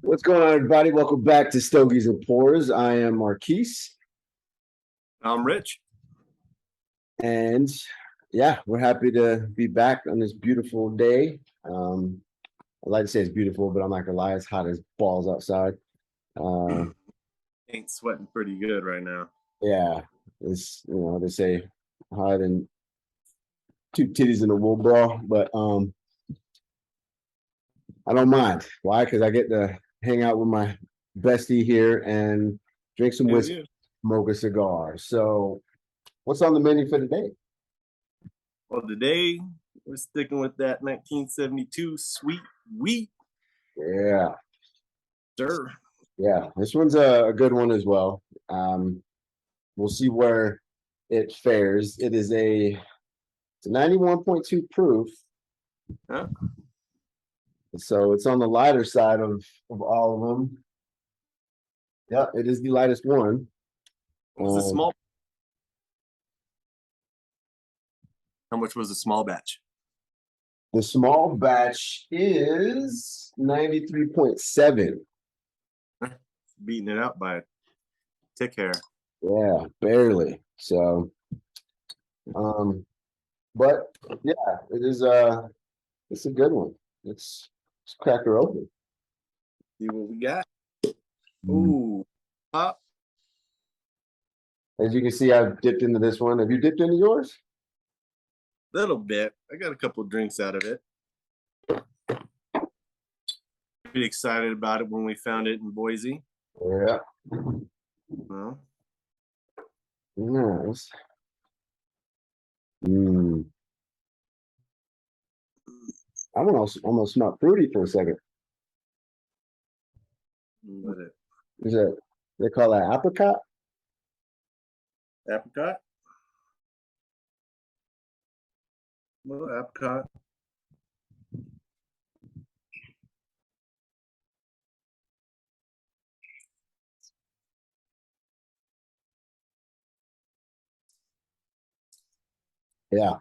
What's going on, everybody? Welcome back to Stogies and Pours. I am Marquise, I'm Rich. and yeah, we're happy to be back on this beautiful day. I like to say it's beautiful, but I'm not gonna lie, it's hot as balls outside. Uh, Ain't sweating pretty good right now. yeah, it's they say hot and two titties in a wool bra, but I don't mind. Why? Because I get to hang out with my bestie here and drink some Hell whiskey, yeah. smoke a cigar. So, what's on the menu for today? Well, today we're sticking with that 1972 sweet wheat, Yeah. sir. Yeah, this one's a good one as well. Um, we'll see where it fares. It's a 91.2 proof, Huh? so it's on the lighter side of all of them. Yeah, it is the lightest one. What was the Um, small? How much was the small batch? the small batch is 93.7. Beating it out by a tick hair. Yeah, barely. So, um, but yeah, it's a good one. Let's crack her open. See what we got. Mm. Ooh, pop. As you can see, I've dipped into this one. Have you dipped into yours? Little bit. I got a couple drinks out of it. Pretty excited about it when we found it in Boise. Yeah. Well, Nice. Mm. I almost smelled fruity for a second. what it? Is it they call that apricot? Apricot. Well, apricot. Yeah.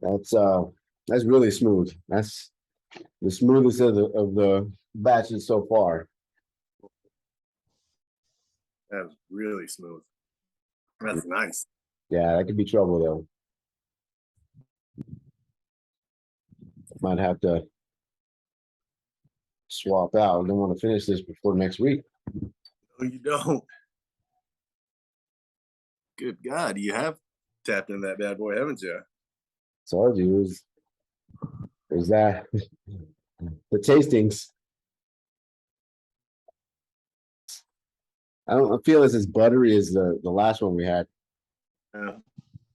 That's really smooth. That's the smoothest of the batches so far. That's really smooth. That's nice. Yeah, that could be trouble though. Might have to swap out. I don't want to finish this before next week. No, you don't. Good God, you have tapped in that bad boy, haven't you? Told you is that the tastings. I don't feel as buttery as the last one we had, Yeah.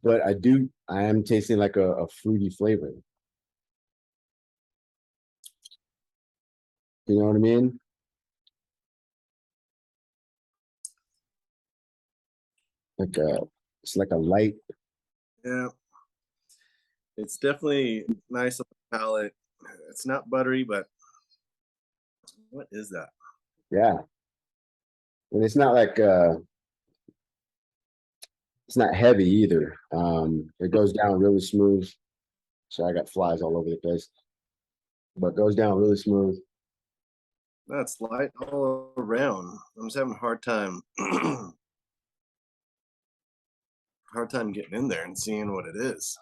but I am tasting like a fruity flavor. You know what I mean? Like it's like a light. Yeah. It's definitely nice on the palate. It's not buttery, but what is that? Yeah, and it's not heavy either. It goes down really smooth. So I got flies all over the place, but goes down really smooth. That's light all around. I'm just having a hard time getting in there and seeing what it is.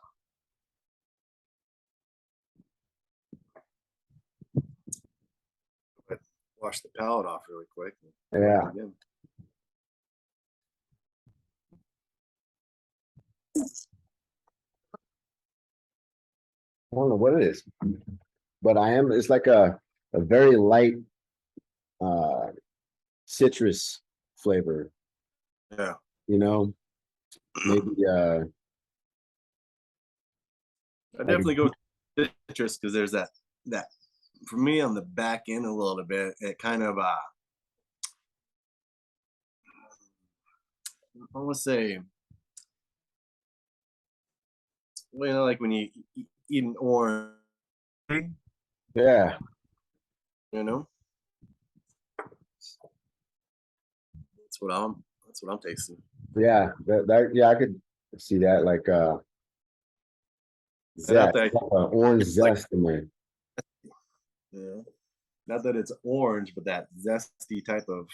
But wash the palate off really quick. Yeah, Again. I don't know what it is, but it's like a very light uh citrus flavor, Yeah. you know, maybe I like definitely go with citrus because there's that for me on the back end a little bit. It kind of I want to say, like when you eat an orange, yeah, you know, that's what I'm tasting. yeah, yeah, I could see that like I doubt zest, that like orange it's like, zest in there. you know, Not that it's orange, but that zesty type of.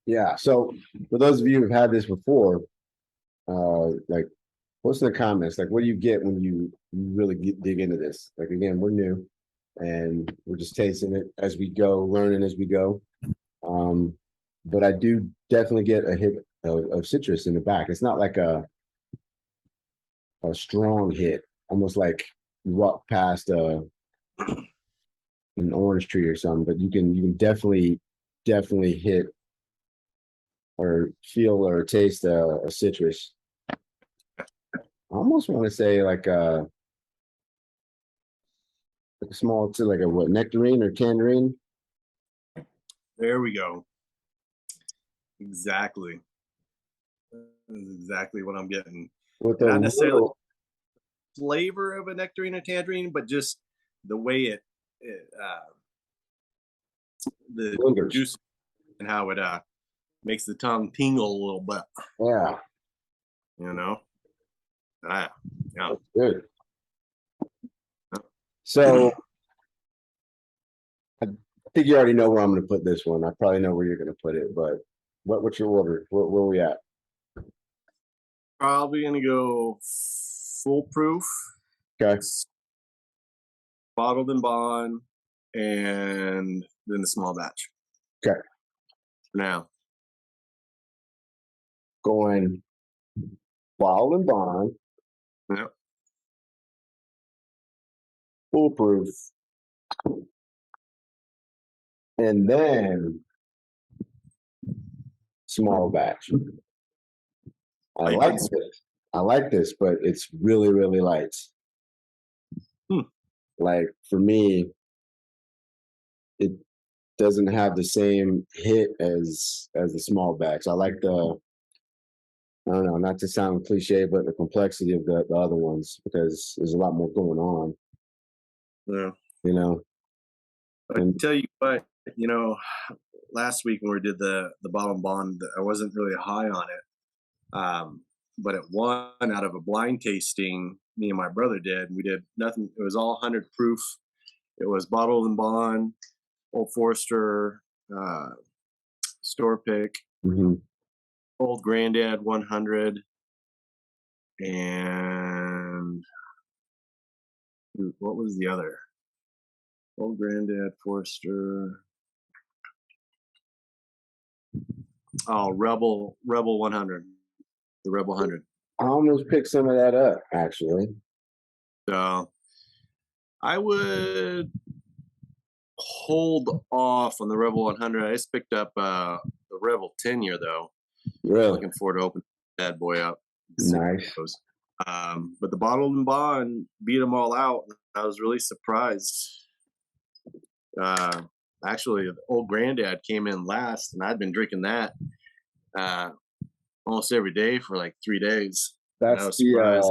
Yeah. So for those of you who've had this before, like post in the comments, like what do you get when you really dig into this? Like again, we're new and we're just tasting it as we go, learning as we go. But I do definitely get a hit of citrus in the back. It's not like a strong hit, almost like you walk past an orange tree or something, but you can definitely hit or feel or taste a citrus. I almost want to say like a small to like a what nectarine or tangerine. There we go. Exactly. That's exactly what I'm getting. With And a not necessarily little flavor of a nectarine or tangerine, but just the way the lingers. juice and how it makes the tongue tingle a little bit. Yeah, You know. Yeah. that's good. So I think you already know where I'm going to put this one. I probably know where you're going to put it, but what's your order? Where are we at? Probably gonna go foolproof, Okay. bottled and bond, and then the small batch. Okay. For now. Going bottle and bond, Yep. foolproof, and then small batch. I like Light. this. I like this, but it's really, really light. Hmm. Like for me, it doesn't have the same hit as the small batch. I like the I don't know, not to sound cliche, but the complexity of the other ones because there's a lot more going on, Yeah. you know. I And tell you what, you know, last week when we did the bottom bond, I wasn't really high on it. But at one out of a blind tasting, me and my brother did. We did nothing. It was all 100 proof. It was bottled and bond, Old Forester, store pick, mhm. Old Granddad 100, and what was the other? Old Granddad Forester. Oh, Rebel 100, the Rebel 100. I almost picked some of that up actually. So I would hold off on the Rebel 100. I just picked up the Rebel 10 year though. Really Looking forward to open that boy up. See how it nice. goes. But the bottled and bond beat them all out. I was really surprised. Uh, Actually, the Old Granddad came in last, and I'd been drinking that uh, almost every day for like 3 days. And I That's was the surprised.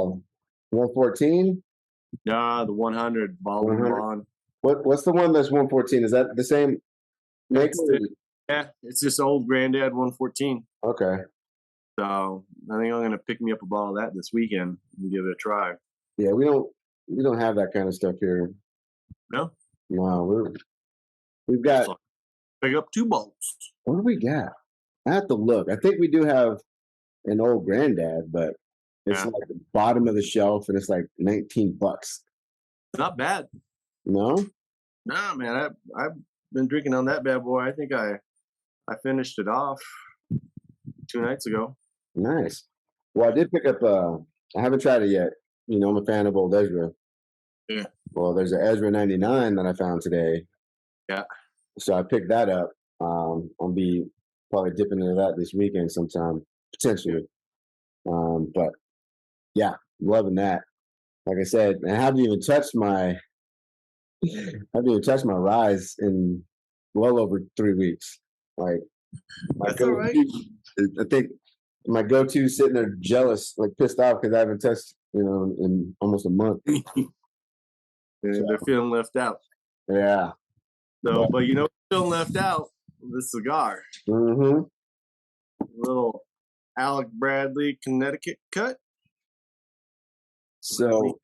114, Nah, the 100 bottled and 100. bond. What's the one that's 114? Is that the same maker? Yeah, it's just Old Granddad 114. Okay. So I think I'm gonna pick me up a bottle of that this weekend and give it a try. Yeah, we don't have that kind of stuff here. No, No, we've got so pick up 2 bottles. what do we got? I have to look. I think we do have an Old Granddad, but it's Yeah, like the bottom of the shelf and it's like $19. not bad. No? Nah, man, I've been drinking on that bad boy. I think I finished it off 2 nights ago. Nice. Well, I did pick up I haven't tried it yet. You know, I'm a fan of old Ezra. Yeah, Well, there's an Ezra 99 that I found today. yeah. So I picked that up. I'll be probably dipping into that this weekend sometime, potentially. But yeah, loving that. Like I said, I haven't even touched my rise in well over 3 weeks. Like my That's all right. go-to, I think my go-to sitting there jealous, like pissed off because I haven't touched, in almost a month. So They're feeling left out. yeah, So, but but you know, feeling left out. The cigar, hmm little Alec Bradley Connecticut cut. so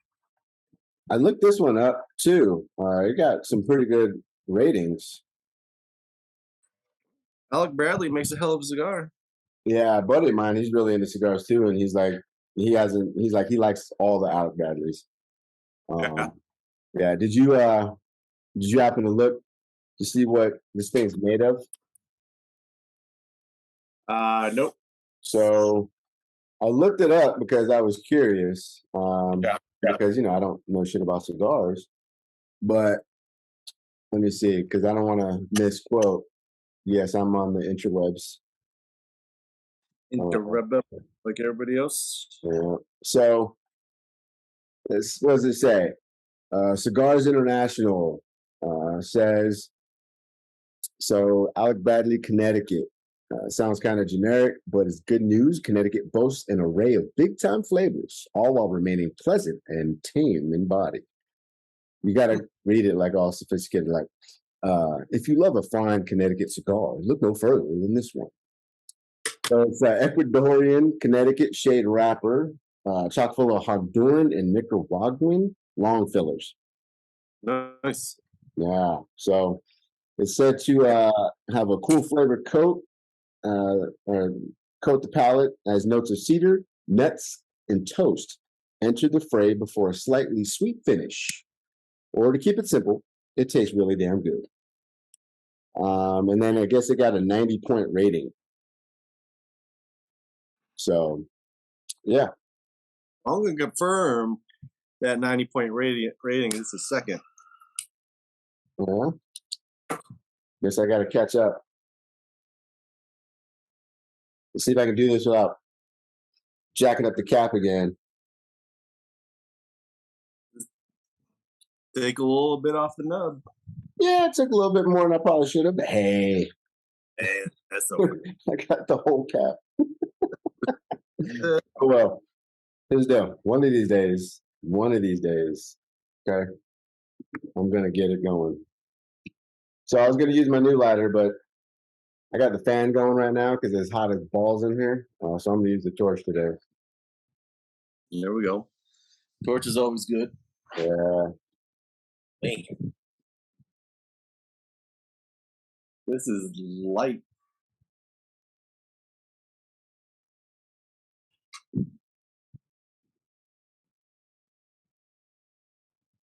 I looked this one up too. It got some pretty good ratings. Alec Bradley makes a hell of a cigar. Yeah, a buddy of mine, he's really into cigars too, and he's like, he's like, he likes all the Alec Bradleys. Yeah. Um, yeah. Did you happen to look to see what this thing's made of? Nope. So I looked it up because I was curious. Yeah. Yeah. Because I don't know shit about cigars, but let me see, because I don't want to misquote. Yes, I'm on the interwebs. Into rebel like everybody else. Yeah. So what does it say? Cigars International says so. Alec Bradley, Connecticut. Sounds kind of generic, but it's good news. Connecticut boasts an array of big time flavors, all while remaining pleasant and tame in body. You got to read it like all sophisticated, like, if you love a fine Connecticut cigar, look no further than this one. So it's Ecuadorian Connecticut shade wrapper, chock full of Honduran and Nicaraguan long fillers. Nice. Yeah. So it's said to have a cool flavor coat, or coat the palate as notes of cedar, nuts, and toast enter the fray before a slightly sweet finish. Or to keep it simple, it tastes really damn good. And then I guess it got a 90-point rating. So, yeah. I'm going to confirm that 90-point rating is the second. Yeah. Guess I got to catch up. Let's see if I can do this without jacking up the cap again. Take a little bit off the nub. Yeah, it took a little bit more than I probably should have. But hey, that's okay. I got the whole cap. Oh, well, here's the deal. One of these days, okay, I'm going to get it going. So I was going to use my new lighter, but I got the fan going right now because it's hot as balls in here. So I'm going to use the torch today. There we go. Torch is always good. Yeah. Man. This is light.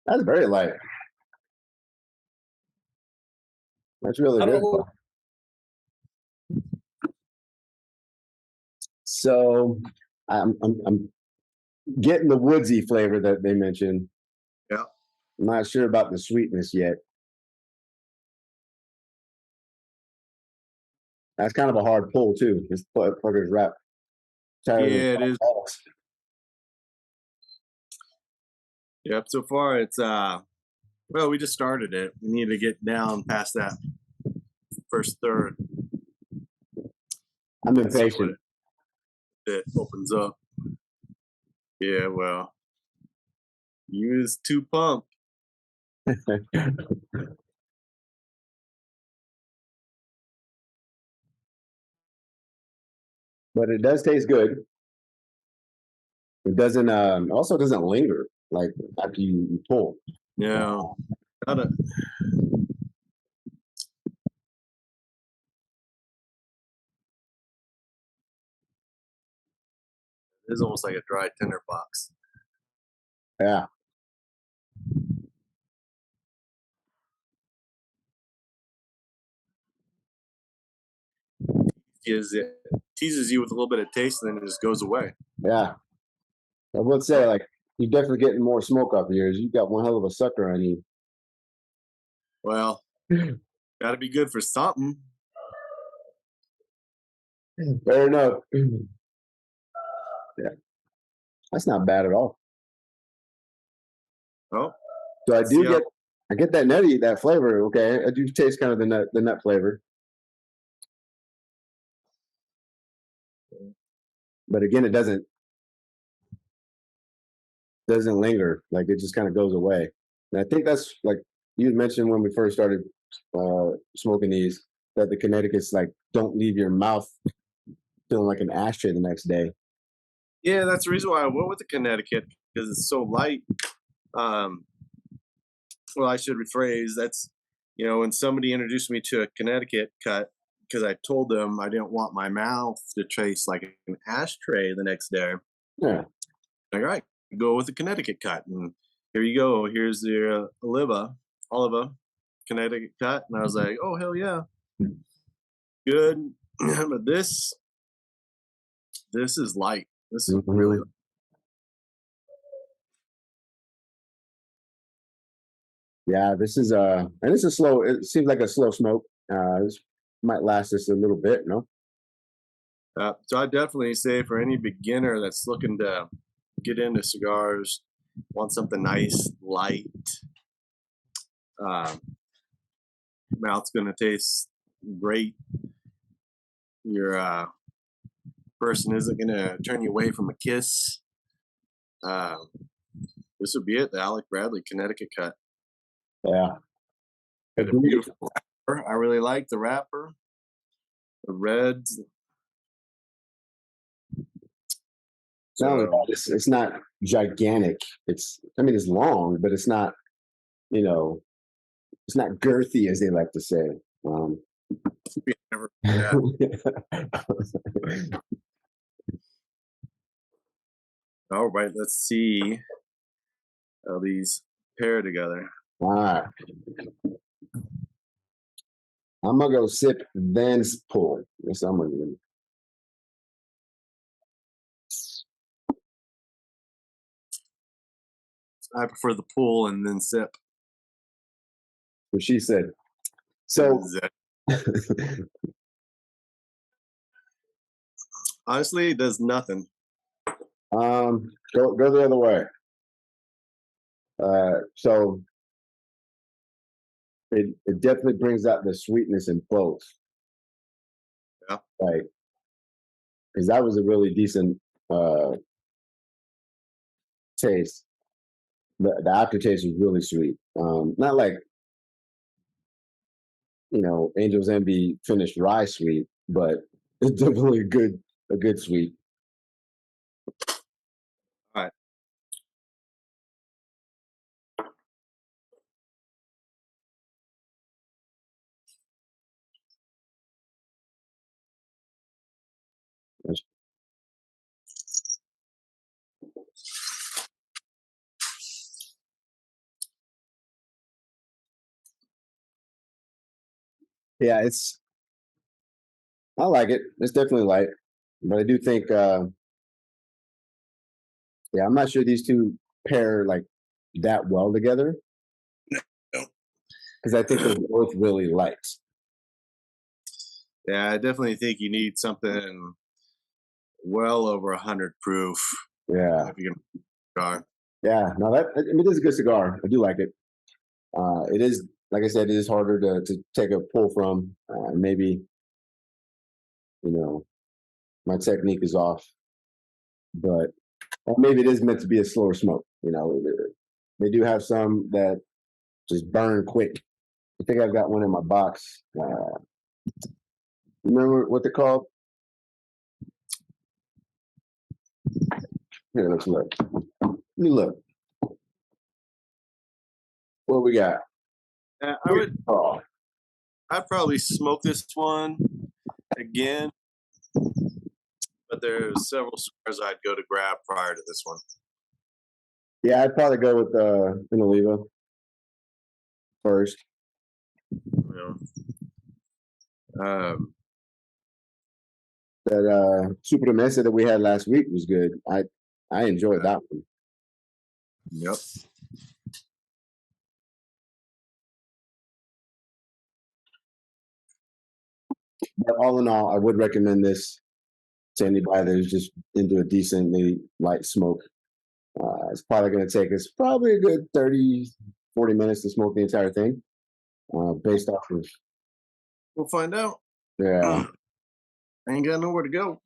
That's very light. That's really good. So I'm getting the woodsy flavor that they mentioned. Yeah. I'm not sure about the sweetness yet. That's kind of a hard pull too. This fucker's wrap. Yeah, it is. Yep. So far, it's well, we just started it. We need to get down past that first third. I'm impatient. It opens up. Yeah, well, you is too pumped. But it does taste good. It doesn't also doesn't linger like after you pull. Yeah. Gotta. It's almost like a dry tinderbox. Yeah. Teases you with a little bit of taste and then it just goes away. Yeah. I would say, like, you're definitely getting more smoke off yours. You got one hell of a sucker on you. Well, gotta be good for something. Fair enough. Yeah. That's not bad at all. Oh. So I get that flavor. Okay. I do taste kind of the nut flavor. But again, it doesn't linger. Like, it just kind of goes away. And I think that's, like you had mentioned when we first started smoking these, that the Connecticut's like don't leave your mouth feeling like an ashtray the next day. Yeah, that's the reason why I went with the Connecticut, because it's so light. Um, well, I should rephrase. That's when somebody introduced me to a Connecticut cut because I told them I didn't want my mouth to taste like an ashtray the next day. Yeah. Like, all right, go with the Connecticut cut, and here you go. Here's the Oliva Connecticut cut, and I was like, oh hell yeah, good. But this is light. This is really Mhm. Yeah, this is and it's a slow, it seems like a slow smoke. This might last us a little bit, no? so I definitely say for any beginner that's looking to get into cigars, want something nice, light, um, mouth's gonna taste great. Your person isn't gonna turn you away from a kiss. Um, this would be it. The Alec Bradley Connecticut cut. Yeah. Got a Agreed. beautiful wrapper. I really like the wrapper. The reds. Not only that, So it's not gigantic. I mean, it's long, but it's not, you know, it's not girthy as they like to say. Um, we never that. All right, let's see how these pair together. all right. I'm gonna go sip, then pull. Yes, I'm gonna do. I prefer the pull and then sip. What she said. So, Is honestly, it does nothing. go the other way. So it definitely brings out the sweetness in both. Yeah. Like, because that was a really decent uh taste. The aftertaste was really sweet. Not like Angel's Envy finished rye sweet, but it's definitely a good sweet. All right. Yeah, I like it. It's definitely light, but I do think yeah, I'm not sure these two pair like that well together because I think they're both really light. Yeah, I definitely think you need something well over 100 proof Yeah, if you can cigar. yeah. No, I mean, it is a good cigar. I do like it. It is, like I said, it is harder to take a pull from. Maybe you know my technique is off, but or maybe it is meant to be a slower smoke. They do have some that just burn quick. I think I've got one in my box. Remember what they're called? Here, let's look. Let me look. What we got? Oh, I'd probably smoke this one again, but there's several cigars I'd go to grab prior to this one. yeah, I'd probably go with an Oliva first. You um, That Super de Mesa that we had last week was good. I enjoyed that one. yep. But all in all, I would recommend this to anybody that's just into a decently light smoke. It's probably going to take us probably a good 30, 40 minutes to smoke the entire thing, based off of, We'll find out. yeah, I ain't got nowhere to go.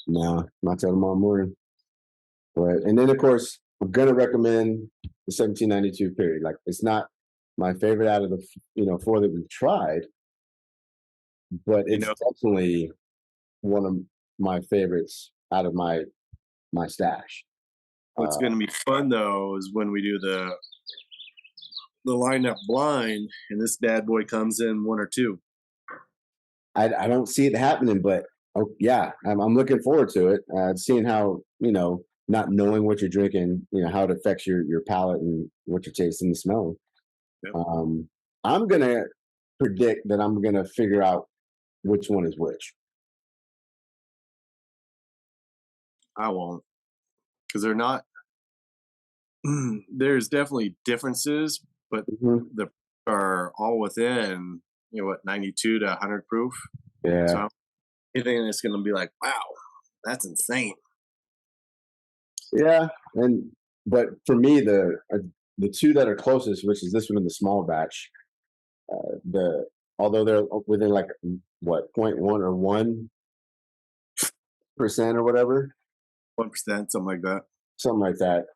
no, not till tomorrow morning. But, and then, of course, I'm going to recommend the 1792 period. Like, it's not my favorite out of the, four that we've tried, but You it's know, definitely one of my favorites out of my stash. What's going to be fun though is when we do the lineup blind, and this bad boy comes in one or two. I don't see it happening, but oh yeah, I'm looking forward to it. Seeing how not knowing what you're drinking, how it affects your palate and what you're tasting and smelling. Yep. I'm gonna predict that I'm gonna figure out which one is which. I won't, because they're not. There's definitely differences, but Mhm. the are all within 92 to 100 proof. Yeah, So anything that's going to be like, wow, that's insane. yeah, and but for me, the two that are closest, which is this one in the small batch, the although they're within like what 0.1 or 1% or whatever, 1%, something like that. something like that.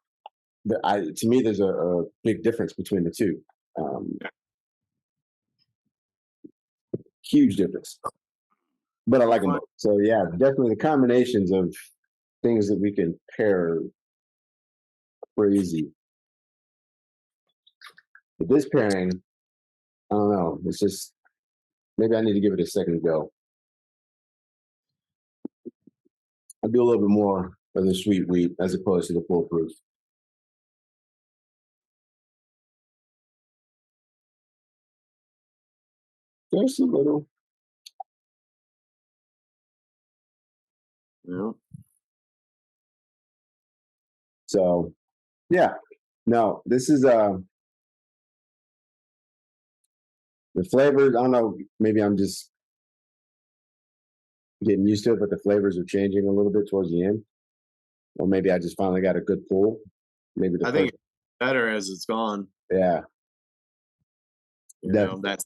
To me, there's a big difference between the two. Um, Huge difference, but I like them Fun. both. So yeah, definitely the combinations of things that we can pair are crazy. But this pairing, I don't know. It's just maybe I need to give it a second go. I'll do a little bit more of the sweet wheat as opposed to the foolproof. Just a little. Yeah. So yeah, no, this is the flavors. I don't know. Maybe I'm just getting used to it, but the flavors are changing a little bit towards the end. Or maybe I just finally got a good pull. Maybe the I think first, it's better as it's gone. yeah, definitely. That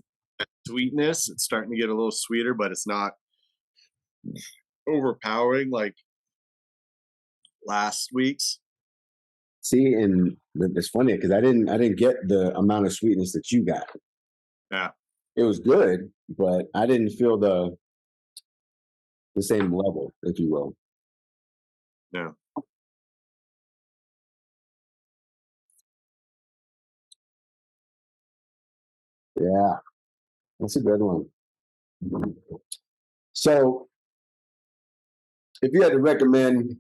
sweetness, it's starting to get a little sweeter, but it's not overpowering like last week's. See, and it's funny because I didn't get the amount of sweetness that you got. Yeah. It was good, but I didn't feel the same level, if you will. Yeah. Yeah, that's a good one. So, if you had to recommend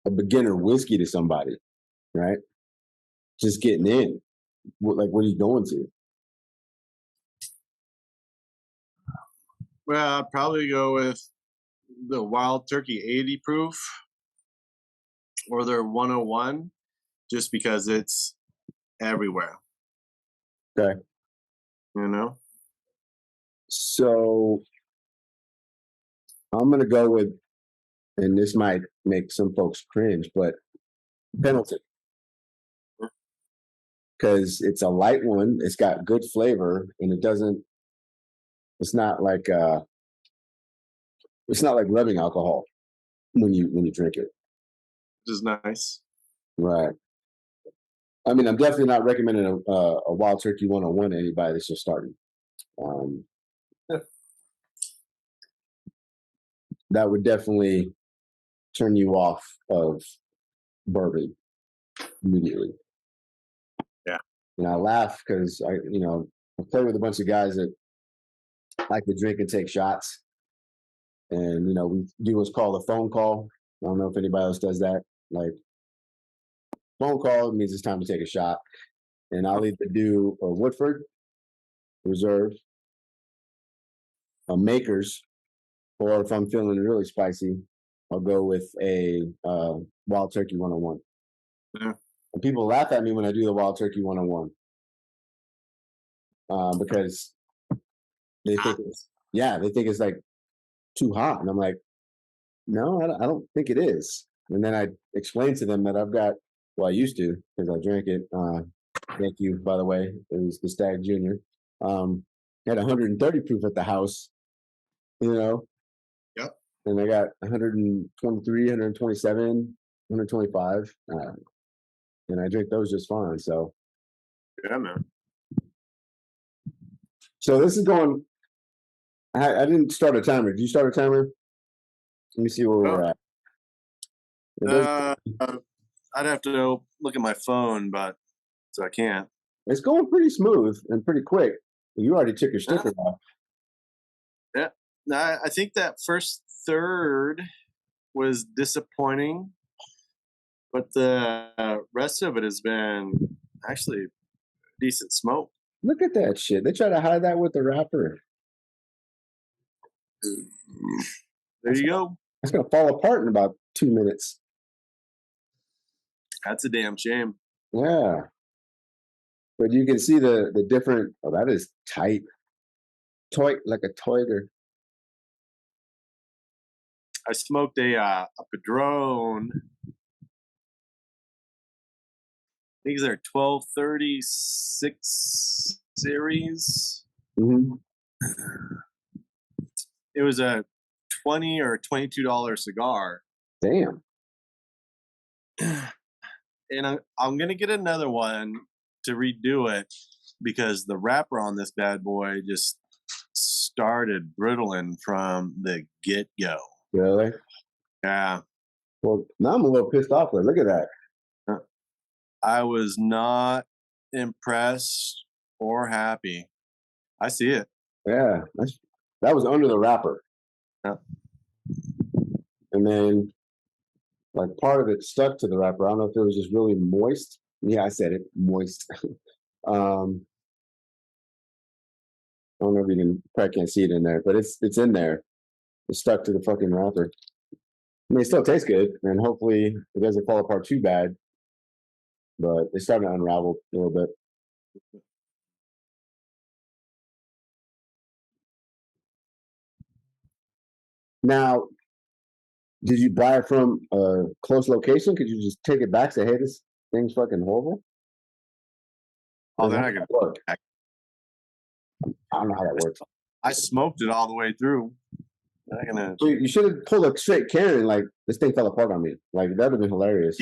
a beginner whiskey to somebody, right? Just getting in, what are you going to? Well, I'd probably go with the Wild Turkey 80 proof or their 101, just because it's everywhere, Okay, you know? so I'm gonna go with, and this might make some folks cringe, but Pendleton because it's a light one. It's got good flavor, and it doesn't. It's not like it's not like rubbing alcohol when you drink it. Which is nice. Right. I mean, I'm definitely not recommending a Wild Turkey 101 to anybody that's just starting. Um, that would definitely turn you off of bourbon immediately. Yeah. And I laugh because I play with a bunch of guys that like to drink and take shots, and we do what's called a phone call. I don't know if anybody else does that. Like phone call means it's time to take a shot, and I'll either do a Woodford Reserve, a Makers, or if I'm feeling really spicy, I'll go with a Wild Turkey 101. Yeah. And people laugh at me when I do the Wild Turkey 101 because they think it's like too hot, and I'm like, no, I don't think it is. And then I explain to them that I've got, well, I used to because I drank it. Thank you, by the way. It was the Stag Junior. Had 130 proof at the house, you know, Yep. and I got 123, 127, 125, and I drink those just fine. Yeah, man. So this is going. I didn't start a timer. Did you start a timer? Let me see where we're Well, at. It does. uh, I'd have to look at my phone, but so I can't. It's going pretty smooth and pretty quick. You already took your Uh, sticker off. yeah, I think that first third was disappointing, but the rest of it has been actually decent smoke. Look at that shit. They try to hide that with the wrapper. There you go. It's gonna fall apart in about 2 minutes. That's a damn shame. Yeah. But you can see the different. Oh, that is tight. Toy like a toiter. I smoked a Padron. I think they're 1236 series. Hmm. It was a $20 or $22 cigar, Damn. and I'm gonna get another one to redo it because the wrapper on this bad boy just started brittling from the get go. Really? Yeah, Well, now I'm a little pissed off. Look at that. I was not impressed or happy. I see it. Yeah, that was under the wrapper, Yeah. and then like part of it stuck to the wrapper. I don't know if it was just really moist. Yeah, I said it, moist. um, I don't know if you can probably can't see it in there, but it's in there. It's stuck to the fucking wrapper. I mean, it still tastes good, and hopefully it doesn't fall apart too bad. But it's starting to unravel a little bit. Now, did you buy it from a close location? Could you just take it back? Say, hey, this thing's fucking horrible. Oh, Or they're how not does gonna. that work? I don't know how that works. I smoked it all the way through. They're not gonna. So you should have pulled a straight Karen. Like this thing fell apart on me. Like that would have been hilarious.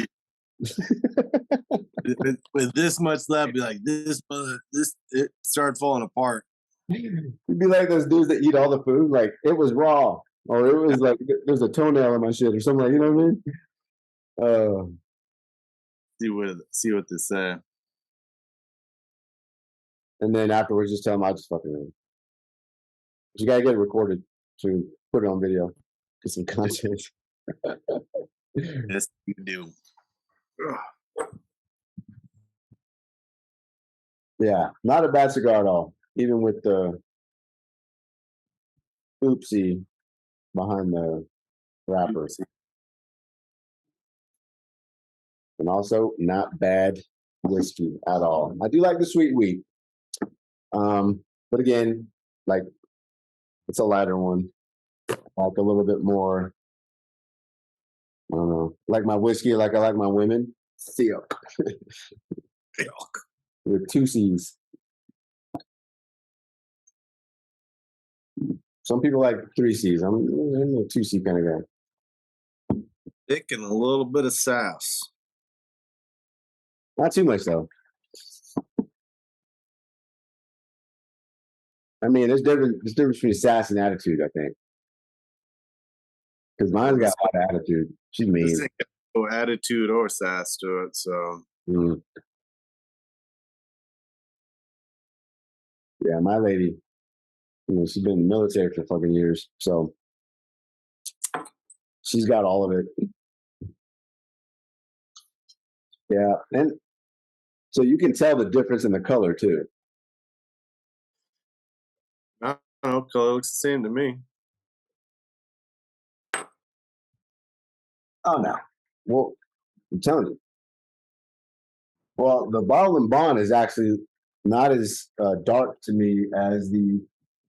With this much left, be like this. It started falling apart. You'd be like those dudes that eat all the food. Like it was raw, or it was like there's a toenail in my shit, or something like you know what I mean. See what they say. And then afterwards, just tell them I just fucking. But you gotta get it recorded to put it on video, get some content. Yes, you do. Yeah, not a bad cigar at all. Even with the oopsie behind the wrapper, and also not bad whiskey at all. I do like the sweet wheat, but again, like it's a lighter one. Like a little bit more. I don't know. Like my whiskey, like I like my women. Silk with two C's. Some people like three C's. I'm a two C kind of guy. Thick and a little bit of sass. Not too much though. I mean, there's difference between sass and attitude, I think. Because mine's got a lot of attitude. She's mean. This ain't got no attitude or sass to it. So Mm. Yeah, my lady, she's been in the military for fucking years. So she's got all of it. Yeah. And so you can tell the difference in the color too. I don't know. Color looks the same to me. Oh no. Well, I'm telling you. Well, the bottle and bond is actually not as dark to me as the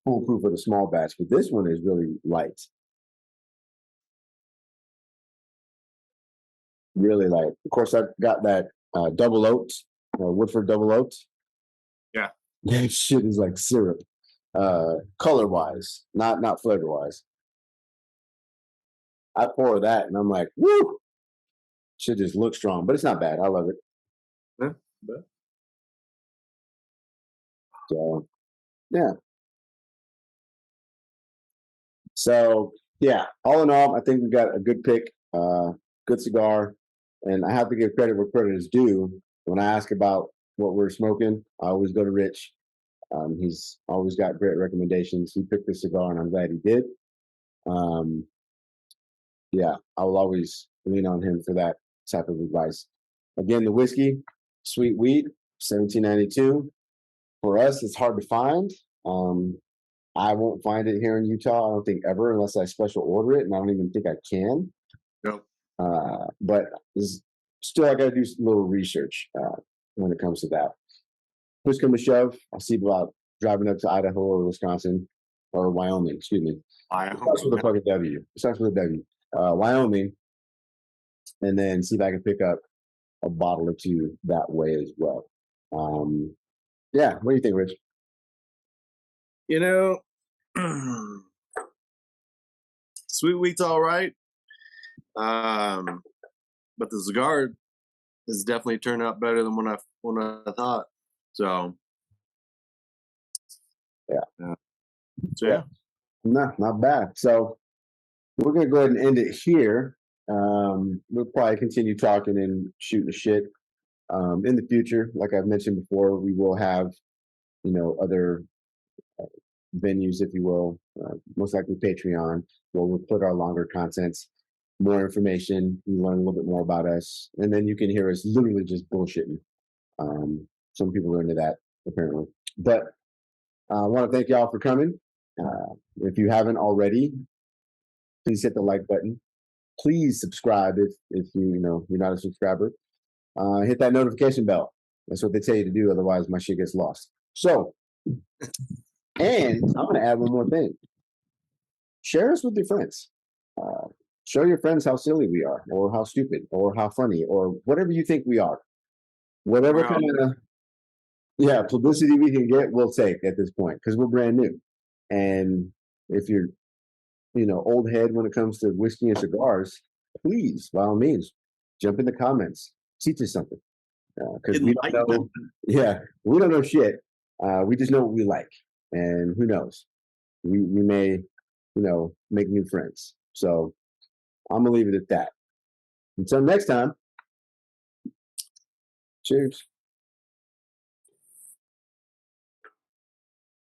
foolproof of the small batch, but this one is really light. Really light. Of course, I've got that double oats, Woodford double oats. Yeah. That shit is like syrup, color wise, not flavor wise. I pour that and I'm like, woo! Should just look strong, but it's not bad. I love it. Yeah, but So yeah. So yeah, all in all, I think we got a good pick. Good cigar. and I have to give credit where credit is due. When I ask about what we're smoking, I always go to Rich. He's always got great recommendations. He picked the cigar, and I'm glad he did. Um, yeah, I will always lean on him for that type of advice. Again, the whiskey, Sweet Wheat, 1792. For us, it's hard to find. Um, I won't find it here in Utah. I don't think ever, unless I special order it, and I don't even think I can. Nope. But still, I got to do a little research when it comes to that. Push come to shove, I'll see about driving up to Idaho or Wisconsin or Wyoming. Excuse me. It starts with a fucking W. It starts with a W. Wyoming, and then see if I can pick up a bottle or two that way as well. Yeah, what do you think, Rich? You know, Sweet Wheat's all right. But the cigar has definitely turned out better than when I thought. So Yeah. So yeah. No, not bad. So we're gonna go ahead and end it here. We'll probably continue talking and shooting the shit in the future. Like I've mentioned before, we will have other venues, if you will, most likely Patreon, where we'll put our longer contents, more information, you learn a little bit more about us, and then you can hear us literally just bullshitting. Some people are into that, apparently. But I want to thank y'all for coming. If you haven't already, please hit the like button. Please subscribe if you're not a subscriber. Hit that notification bell. That's what they tell you to do. Otherwise, my shit gets lost. So, and I'm going to add one more thing. Share us with your friends. Show your friends how silly we are, or how stupid, or how funny, or whatever you think we are. Whatever kind of publicity we can get, we'll take at this point because we're brand new. And if you're old head when it comes to whiskey and cigars, please, by all means, jump in the comments, teach us something. Because we don't know, we don't know shit. We just know what we like, and who knows, we may, make new friends. So I'm gonna leave it at that. Until next time, cheers.